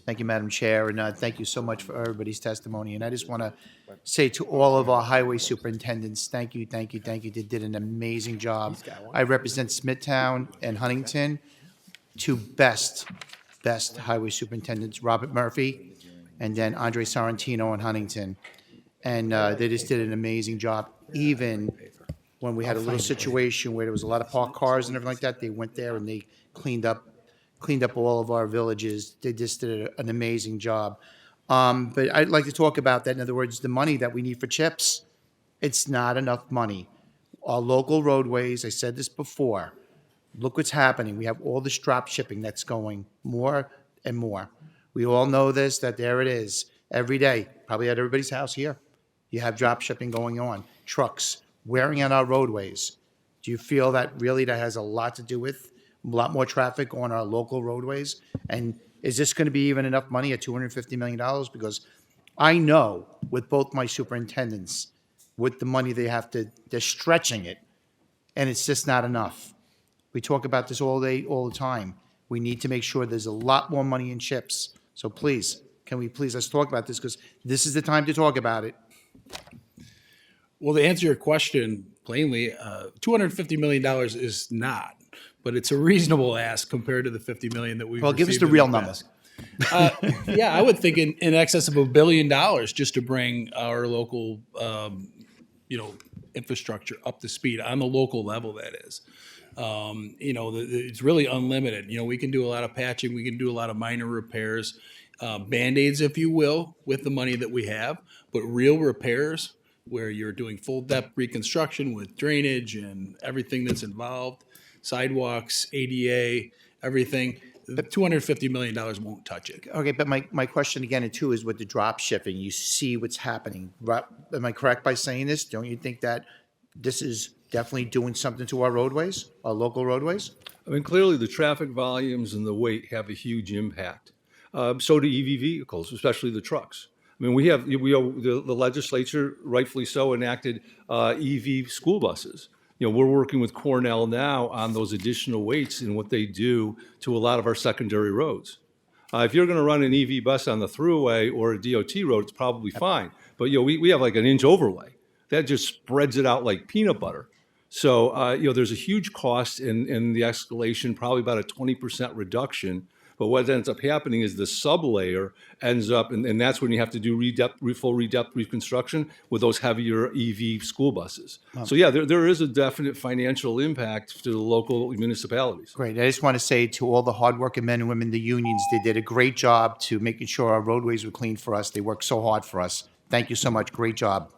Thank you, Madam Chair, and thank you so much for everybody's testimony. And I just want to say to all of our highway superintendents, thank you, thank you, thank you. They did an amazing job. I represent Smithtown and Huntington, two best highway superintendents, Robert Murphy and then Andre Sorrentino in Huntington. And they just did an amazing job, even when we had a little situation where there was a lot of parked cars and everything like that. They went there and they cleaned up all of our villages. They just did an amazing job. But I'd like to talk about that. In other words, the money that we need for CHIPS, it's not enough money. Our local roadways, I said this before, look what's happening. We have all this drop shipping that's going more and more. We all know this, that there it is. Every day, probably at everybody's house here, you have drop shipping going on. Trucks wearing out our roadways. Do you feel that really that has a lot to do with a lot more traffic on our local roadways? And is this going to be even enough money at $250 million? Because I know with both my superintendents, with the money they're stretching it, and it's just not enough. We talk about this all day, all the time. We need to make sure there's a lot more money in CHIPS. So please, let's talk about this, because this is the time to talk about it. Well, to answer your question plainly, $250 million is not, but it's a reasonable ask compared to the $50 million that we've Well, give us received the in real past. number. Yeah, I would think in excess of $1 billion just to bring our local, infrastructure up to speed on the local level. That is, it's really unlimited. We can do a lot of patching, we can do a lot of minor repairs, Band-Aids, if you will, with the money that we have, but real repairs where you're doing full depth reconstruction with drainage and everything that's involved, sidewalks, ADA, everything. The $250 million won't touch it. Okay, but my question again, too, is with the drop shipping, you see what's happening. Am I correct by saying this? Don't you think that this is definitely doing something to our roadways, our local roadways? I mean, clearly the traffic volumes and the weight have a huge impact. So do EV vehicles, especially the trucks. I mean, the legislature, rightfully so, enacted EV school buses. We're working with Cornell now on those additional weights and what they do to a lot of our secondary roads. If you're going to run an EV bus on the thruway or a DOT road, it's probably fine. But we have like an inch overlay that just spreads it out like peanut butter. So there's a huge cost in the escalation, probably about a 20% reduction. But what ends up happening is the sublayer ends up, and that's when you have to do full re-depth reconstruction with those heavier EV school buses. So yeah, there is a definite financial impact to the local municipalities. Great. I just want to say to all the hardworking men and women, the unions, they did a great job to making sure our roadways were clean for us. They worked so hard for us. Thank you so much. Great job.